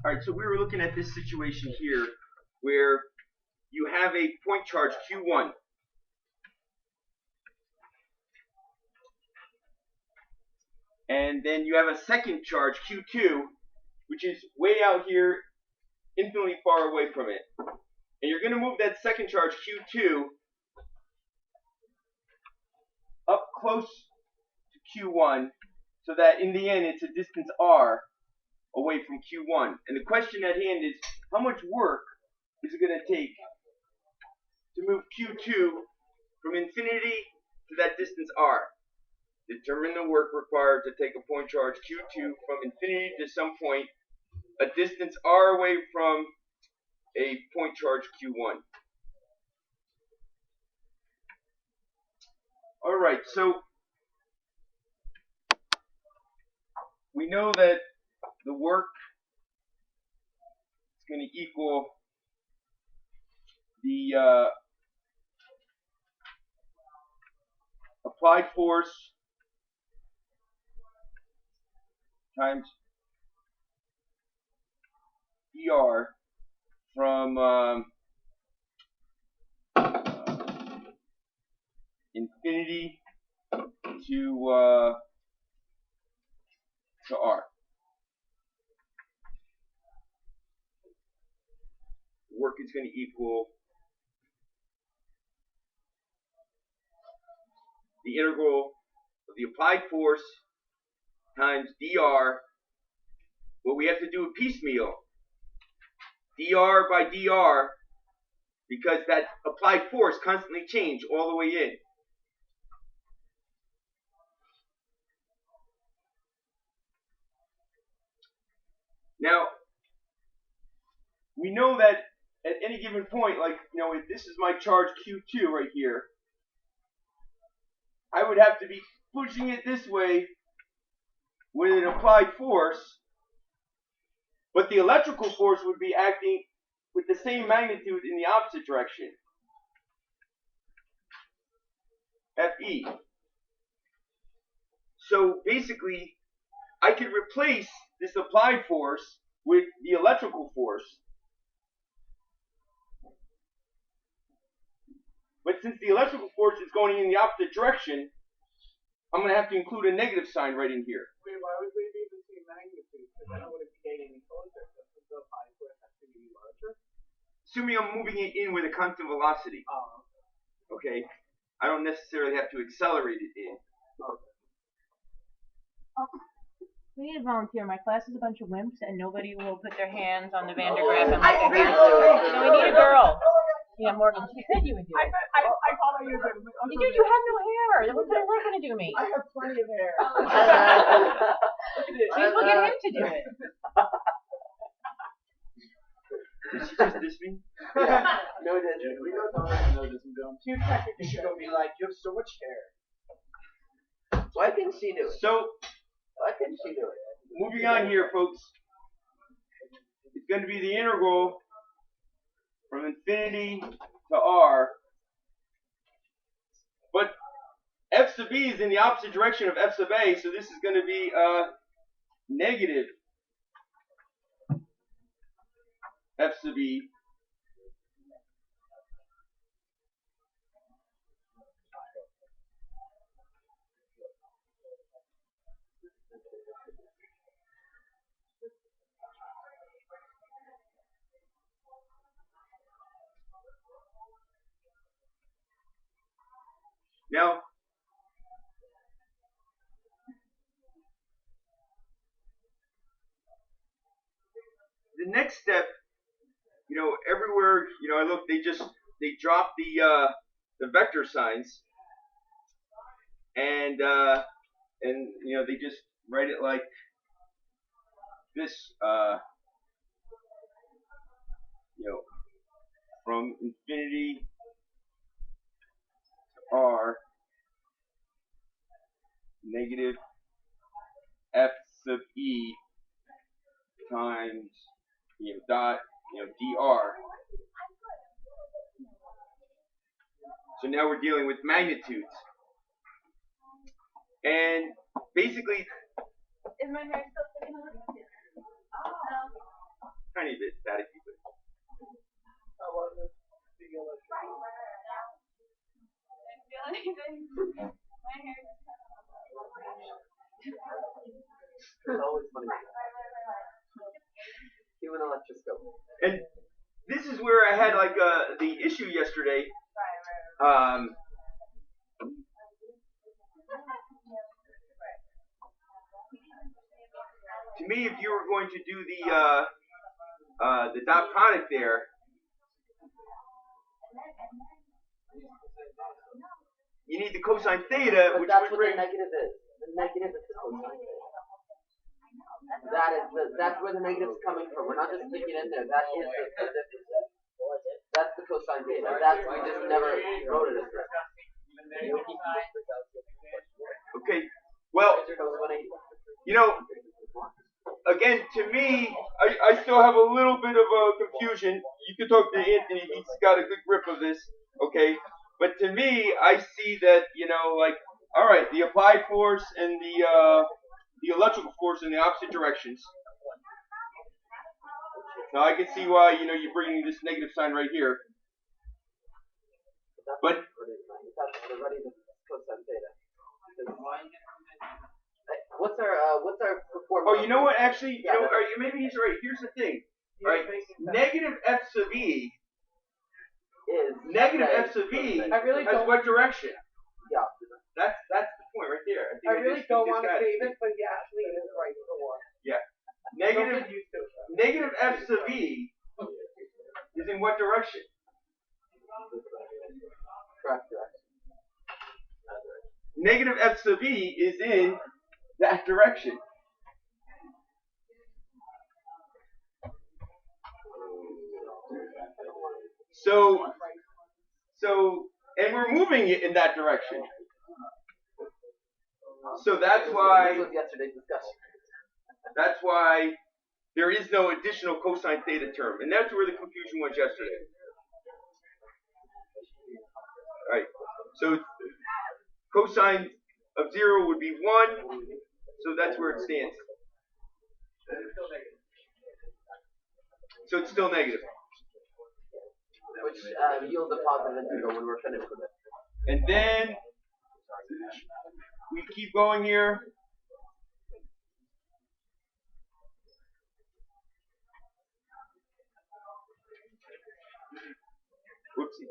Alright, so we were looking at this situation here where you have a point charge Q1. And then you have a second charge Q2, which is way out here, infinitely far away from it. And you're going to move that second charge Q2 up close to Q1 so that in the end it's a distance R away from Q1. And the question at hand is, how much work is it going to take to move Q2 from infinity to that distance R? Determine the work required to take a point charge Q2 from infinity to some point, a distance R away from a point charge Q1. Alright, so we know that the work is going to equal the applied force times dr from infinity to R. Work is going to equal the integral of the applied force times dr. Well, we have to do a piecemeal. dr by dr, because that applied force constantly changes all the way in. Now, we know that at any given point, like, if this is my charge Q2 right here, I would have to be pushing it this way with an applied force, but the electrical force would be acting with the same magnitude in the opposite direction, Fe. So basically, I could replace this applied force with the electrical force. But since the electrical force is going in the opposite direction, I'm going to have to include a negative sign right in here. Wait, why would they be the same magnitude? Because then it wouldn't be getting any closer. Doesn't the applied force have to be larger? Assuming I'm moving it in with a constant velocity. Okay. I don't necessarily have to accelerate it in. We need a volunteer. My class is a bunch of wimps, and nobody will put their hands on the Van de Graaff and let their hands do it. So we need a girl. Yeah, Morgan, she said you would do it. I thought you did. You have no hair. What kind of work going to do me? I have plenty of hair. Please look at him to do it. Did she just diss me? Yeah. No, it didn't. We don't know that. No, it doesn't. You technically should go be like, you have so much hair. Why can she do it? So, Why can she do it? moving on here, folks. It's going to be the integral from infinity to R. But f sub b is in the opposite direction of f sub a, so this is going to be negative f sub e Now, the next step, everywhere, I look, they drop the vector signs, and they just write it like this, from infinity to R, negative f sub e times dot dr. So now we're dealing with magnitudes, and basically, Is my hair still sticking on? human electroscope. And this is where I had like the issue yesterday. To me, if you were going to do the dot product there, you need the cosine theta, But which that's would what bring. the negative is. The negative is the cosine theta. That's where the negative is coming from. We're not just sticking it in there. That is the difference. That's the cosine theta. That's we just never wrote it as that. Okay. Well, you know, again, to me, I still have a little bit of confusion. You can talk to Anthony; he's got a good grip of this. Okay. But to me, I see that, you know, like, all right, the applied force and the electrical force in the opposite directions. Now I can see why, you know, you're bringing this negative sign right here. But what's our performance? oh, you know what? Actually, you know, maybe he's right. Here's the thing. All right, negative f sub e is negative f sub e has what direction? Yeah. That's the point right there. I really don't want to save it, but he actually is right for one. Yeah. Negative f sub e is in what direction? Correct direction. Negative f sub e is in that direction. So, and we're moving it in that direction. So that's why. This was yesterday's discussion. That's why there is no additional cosine theta term, and that's where the confusion was yesterday. All right. So cosine of 0 would be 1. So that's where it stands. So it's still negative. Which yields a positive integral when we're finished with it. And then we keep going here. Whoopsie.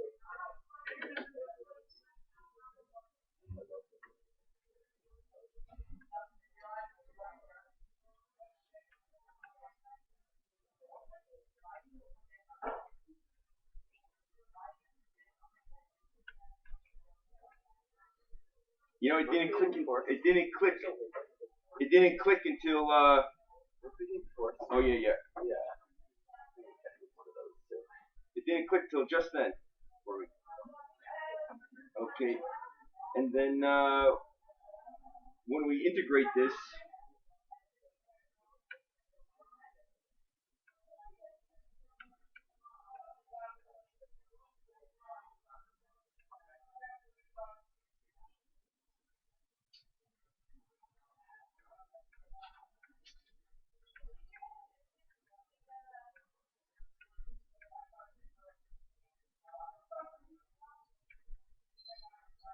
You know, it didn't click. It didn't click until. Oh yeah. It didn't click till just then for me. Okay, and then when we integrate this.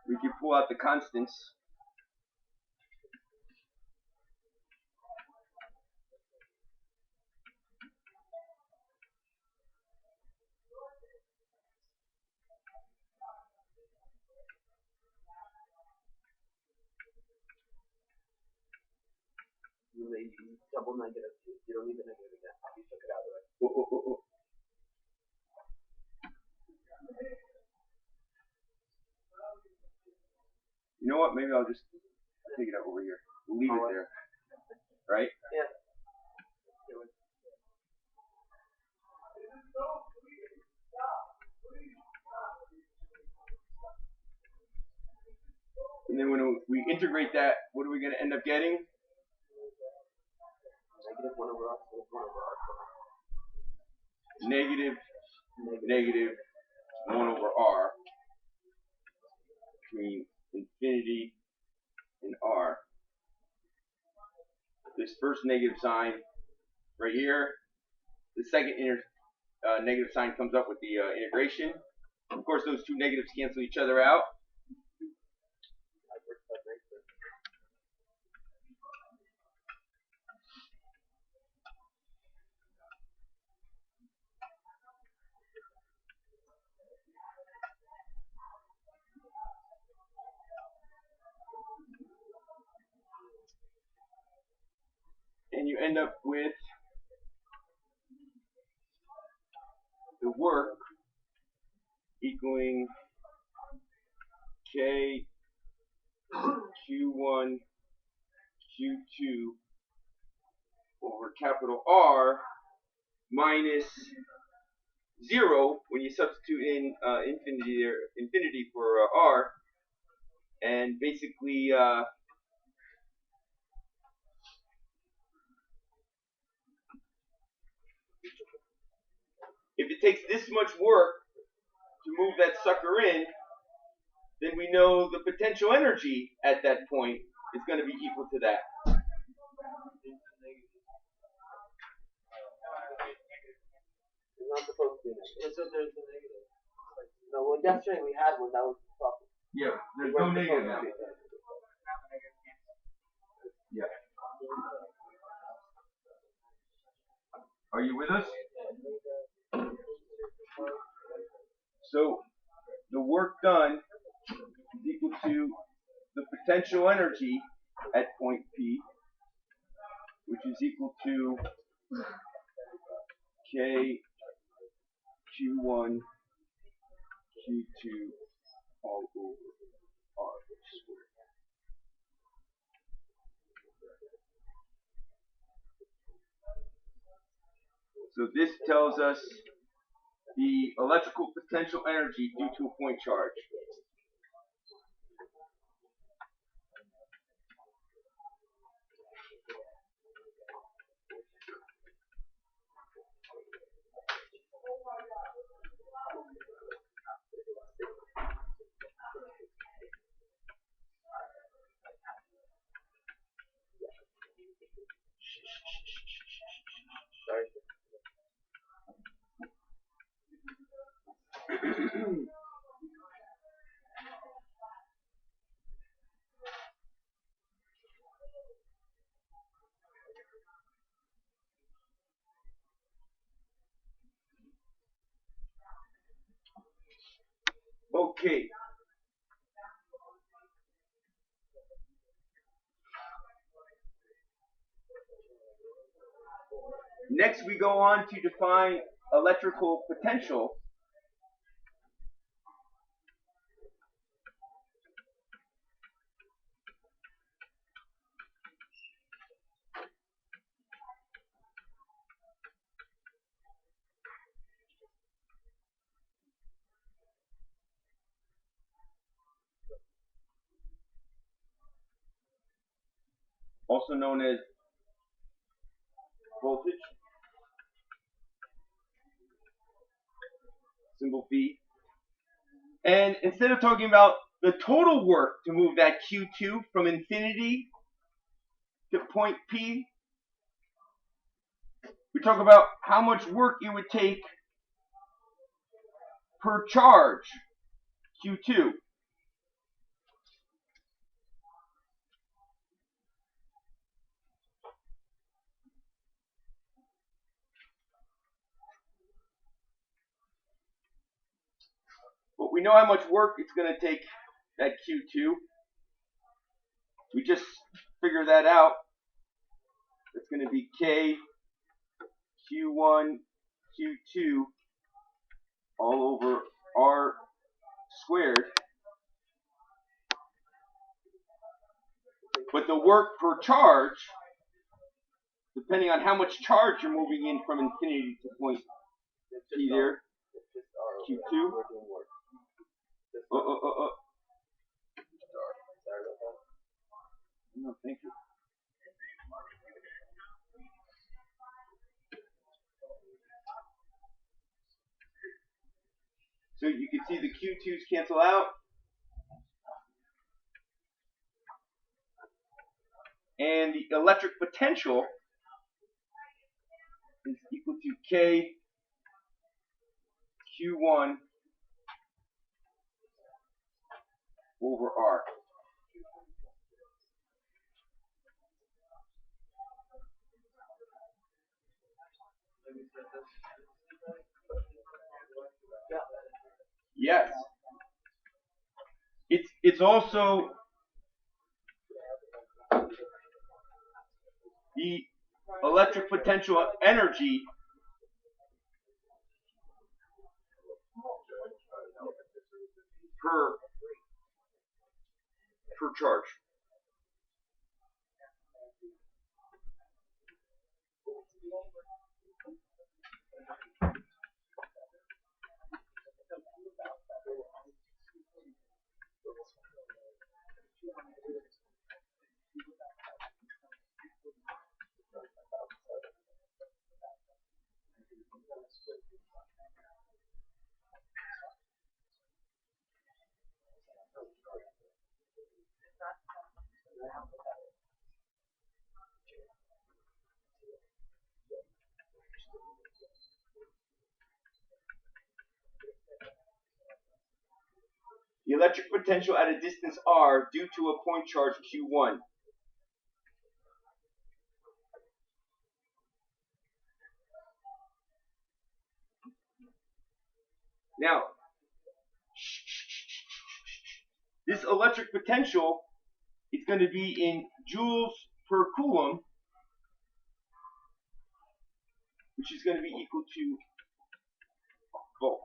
We can pull out the constants. You double negative. You don't need the negative again. You took it out already. You know what? Maybe I'll just take it out over here. We'll leave it there. Right? Yeah. And then when we integrate that, what are we going to end up getting? Negative 1 over r. 1 over r. Negative 1 over r between infinity and r. This first negative sign right here, the second negative sign comes up with the integration. Of course, those two negatives cancel each other out. and you end up with the work equaling K Q1 Q2 over capital R minus 0 when you substitute in infinity for R, and basically if it takes this much work to move that sucker in, then we know the potential energy at that point is going to be equal to that. It's not supposed to be negative. So there's a negative. No, well, yesterday we had one that was problem. Yeah, there's no negative now. Yeah. Are you with us? So the work done is equal to the potential energy at point P, which is equal to K Q1 Q2 all over R squared. So this tells us the electrical potential energy due to a point charge. Okay. Next we go on to define electrical potential. Also known as voltage, symbol V. And instead of talking about the total work to move that Q2 from infinity to point P, we talk about how much work it would take per charge, Q2. But we know how much work it's going to take that Q2. We just figure that out. It's going to be K Q1 Q2 all over R squared. But the work per charge, depending on how much charge you're moving in from infinity to point P there, Q2. No, thank you. So you can see the Q2s cancel out. And the electric potential is equal to K Q1 over R. Yes. It's also the electric potential energy per charge. The electric potential at a distance r due to a point charge q1. Now, this electric potential is going to be in joules per coulomb, which is going to be equal to volt.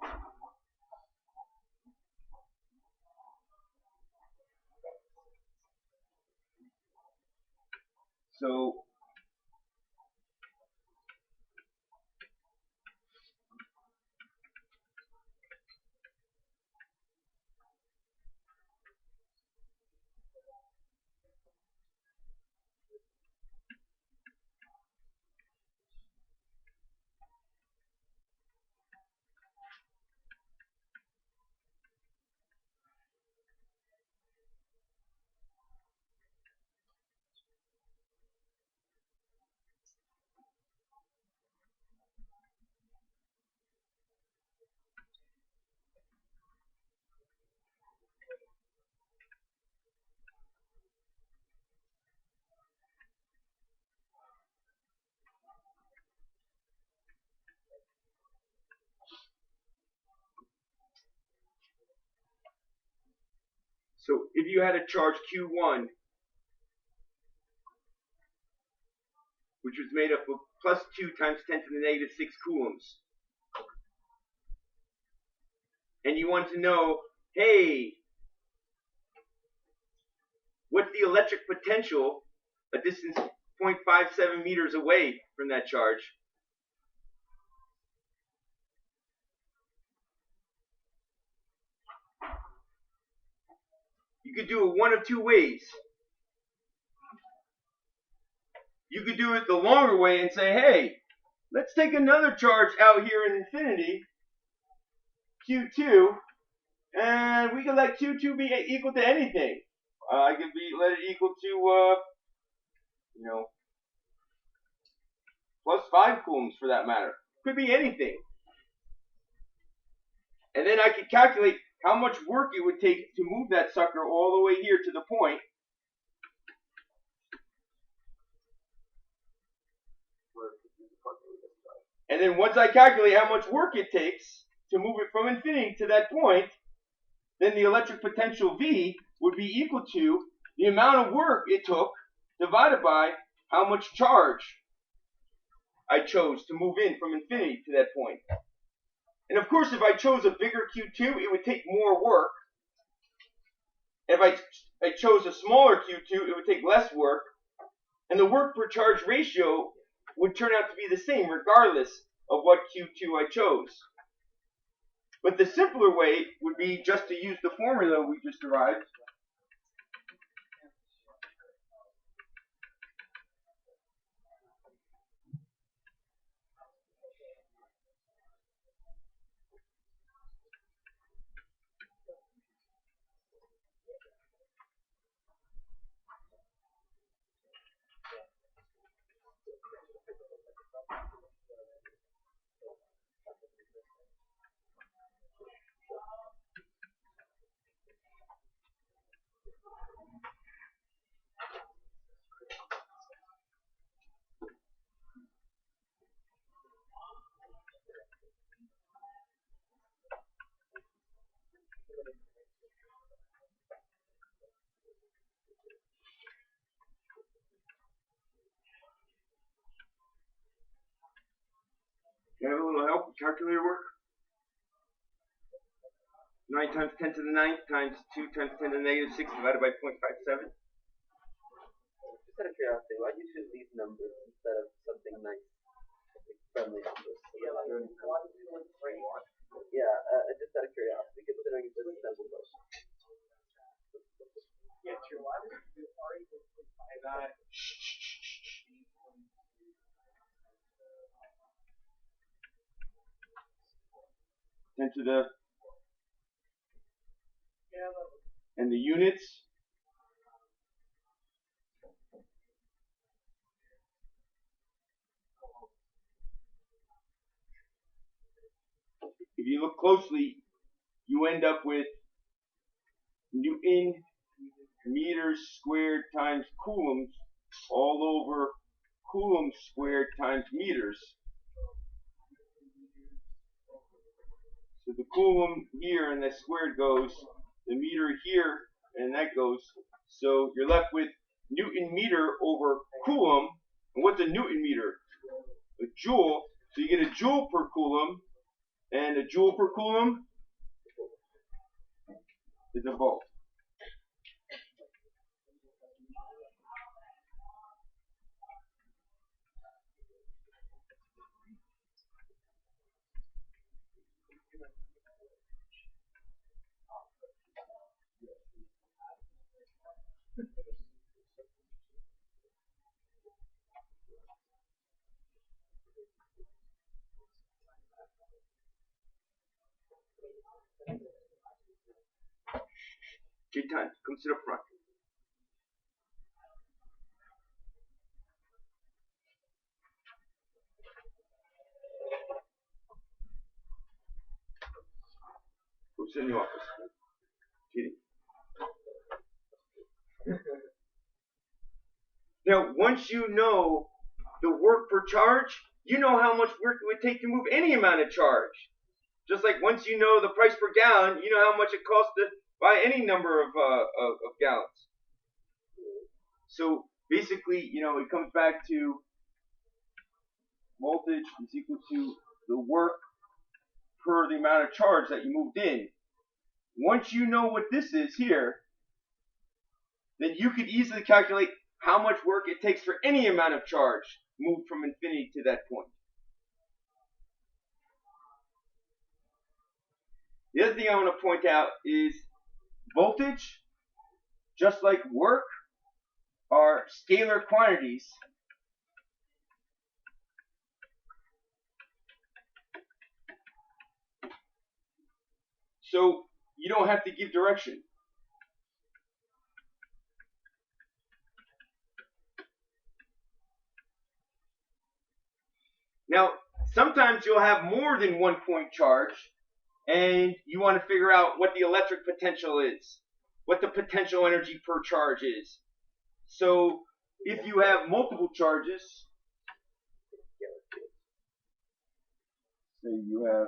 So if you had a charge Q1, which was made up of plus 2 times 10 to the negative 6 coulombs, and you want to know, hey, what's the electric potential a distance 0.57 meters away from that charge? You could do it one of two ways. You could do it the longer way and say, hey, let's take another charge out here in infinity, Q2, and we can let Q2 be equal to anything. I can let it equal to, plus 5 coulombs for that matter. Could be anything. And then I could calculate how much work it would take to move that sucker all the way here to the point. And then once I calculate how much work it takes to move it from infinity to that point, then the electric potential V would be equal to the amount of work it took divided by how much charge I chose to move in from infinity to that point. And of course, if I chose a bigger Q2, it would take more work. If I chose a smaller Q2, it would take less work. And the work per charge ratio would turn out to be the same regardless of what Q2 I chose. But the simpler way would be just to use the formula we just derived. You have a little help with calculator work? 9 times 10 to the 9th times 2 times 10 to the negative 6 divided by 0.57. Just out of curiosity, why do you choose these numbers instead of something nice, like friendly numbers? Yeah, just out of curiosity, considering it's just a simple question. Yeah, true. I got it. 10 to the, and the units. If you look closely, you end up with Newton meters squared times coulombs all over coulombs squared times meters. So the coulomb here and that squared goes, the meter here and that goes. So you're left with Newton meter over coulomb. And what's a Newton meter? A joule. So you get a joule per coulomb, and a joule per coulomb is a volt. J-Time, come sit up front. Go sit in the office. Kidding. Now, once you know the work per charge, you know how much work it would take to move any amount of charge. Just like once you know the price per gallon, you know how much it costs to buy any number of gallons. So basically, you know, it comes back to voltage is equal to the work per the amount of charge that you moved in. Once you know what this is here, then you could easily calculate how much work it takes for any amount of charge moved from infinity to that point. The other thing I want to point out is voltage, just like work, are scalar quantities. So you don't have to give direction. Now, sometimes you'll have more than 1 point charge, and you want to figure out what the electric potential is, what the potential energy per charge is. So if you have multiple charges, say you have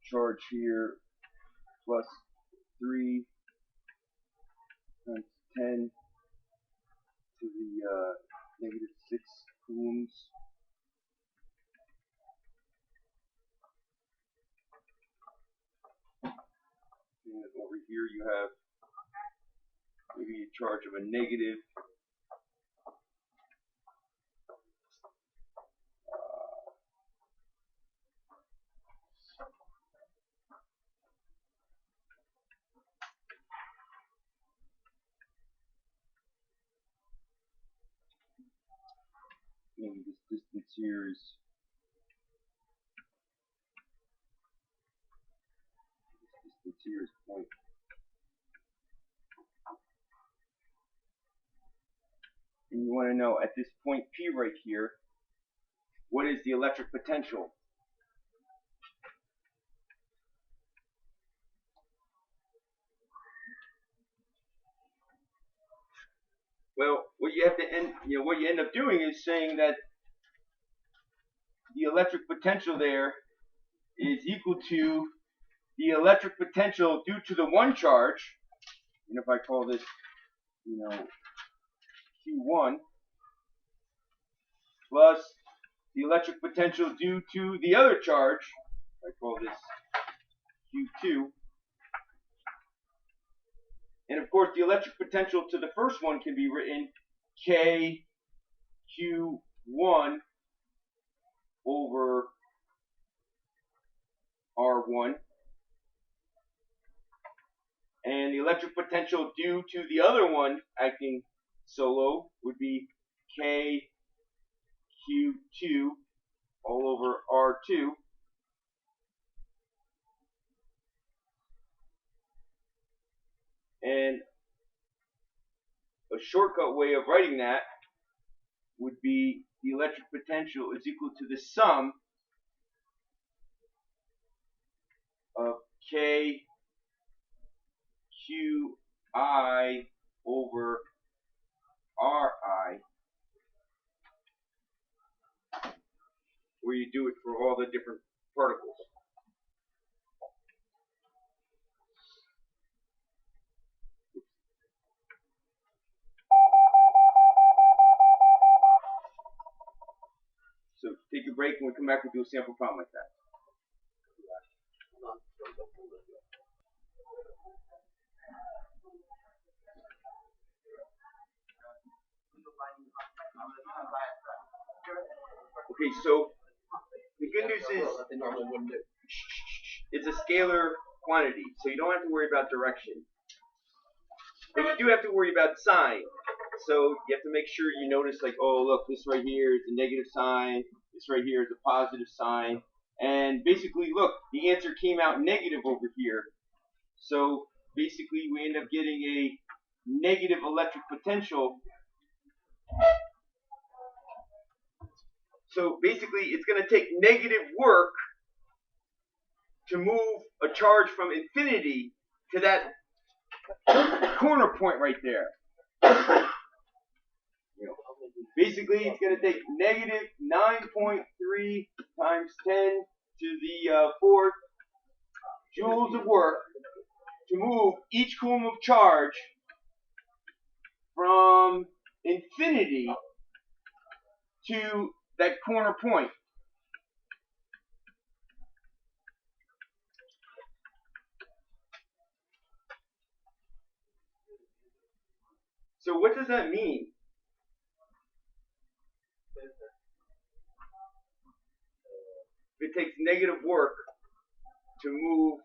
charge here plus 3 times 10 to the negative 6 coulombs. And over here you have maybe a charge of a negative maybe this distance here is point. And you want to know at this point P right here, what is the electric potential? Well, what you end up doing is saying that the electric potential there is equal to the electric potential due to the one charge. And if I call this, Q1 plus the electric potential due to the other charge, I call this Q2, and of course the electric potential to the first one can be written KQ1 over R1, and the electric potential due to the other one acting solo would be KQ2 all over R2. And a shortcut way of writing that would be the electric potential is equal to the sum of KQI over RI, where you do it for all the different particles. So take a break and we'll come back and do a sample problem like that. Okay, so the good news is it's a scalar quantity, so you don't have to worry about direction. But you do have to worry about sign. So you have to make sure you notice, like, oh, look, this right here is a negative sign, this right here is a positive sign, and basically, look, the answer came out negative over here. So basically, we end up getting a negative electric potential. So basically, it's going to take negative work to move a charge from infinity to that corner point right there. Basically, it's going to take negative 9.3 times 10 to the 4th joules of work to move each coulomb of charge from infinity to that corner point. So what does that mean? It takes negative work to move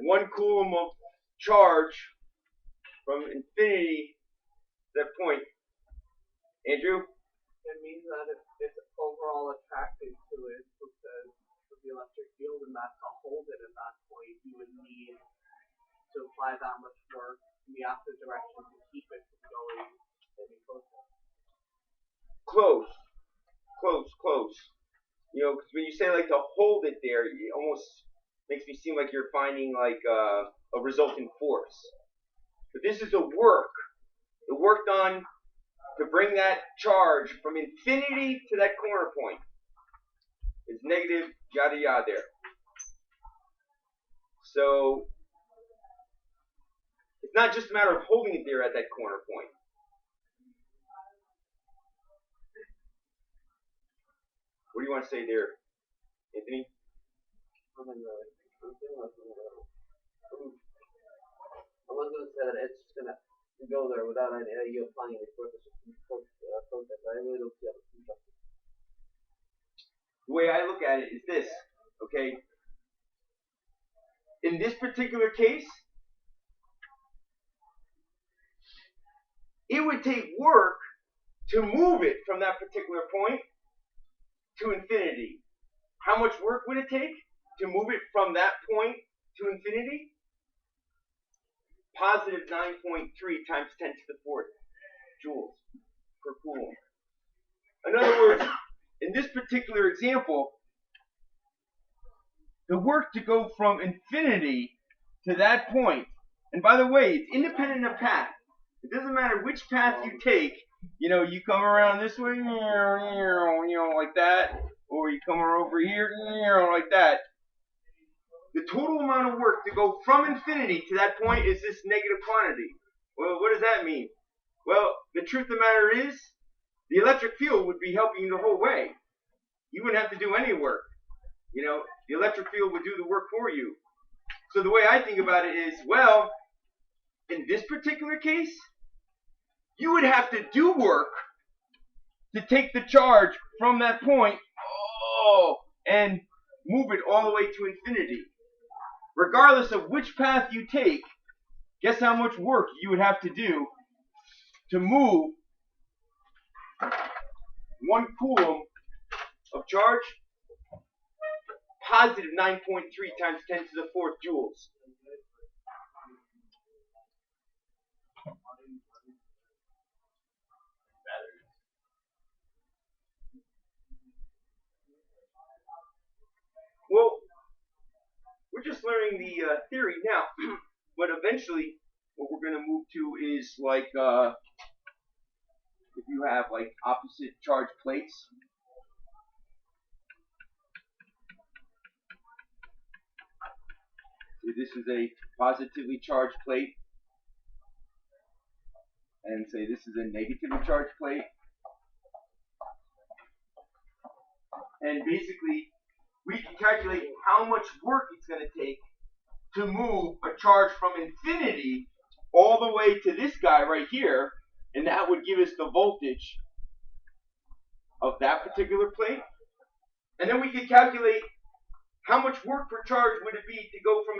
1 coulomb of charge from infinity to that point. Andrew? It means that it's overall attracted to it because of the electric field, and that's to hold it at that point. You would need to apply that much work in the opposite direction to keep it from going any closer. Close. You know, because when you say like to hold it there, it almost makes me seem like you're finding like a resultant force. But this is the work done to bring that charge from infinity to that corner point. It's negative yada yada there. So it's not just a matter of holding it there at that corner point. What do you want to say there, Anthony? I was going to say that it's just going to go there without you applying any process. I really don't see how it's interesting. The way I look at it is this, okay? In this particular case, it would take work to move it from that particular point to infinity. How much work would it take to move it from that point to infinity? Positive 9.3 times 10 to the 4th joules per coulomb. In other words, in this particular example, the work to go from infinity to that point, and by the way, it's independent of path. It doesn't matter which path you take. You know, you come around this way, you know, like that, or you come over here, like that. The total amount of work to go from infinity to that point is this negative quantity. Well, what does that mean? Well, the truth of the matter is the electric field would be helping you the whole way. You wouldn't have to do any work. You know, the electric field would do the work for you. So the way I think about it is, well, in this particular case, you would have to do work to take the charge from that point, and move it all the way to infinity. Regardless of which path you take, guess how much work you would have to do to move 1 coulomb of charge? Positive 9.3 times 10 to the 4th joules. Well, we're just learning the theory now, but eventually what we're going to move to is like if you have like opposite charge plates. So this is a positively charged plate, and say this is a negatively charged plate, and basically we can calculate how much work it's going to take to move a charge from infinity all the way to this guy right here, and that would give us the voltage of that particular plate. And then we could calculate how much work per charge would it be to go from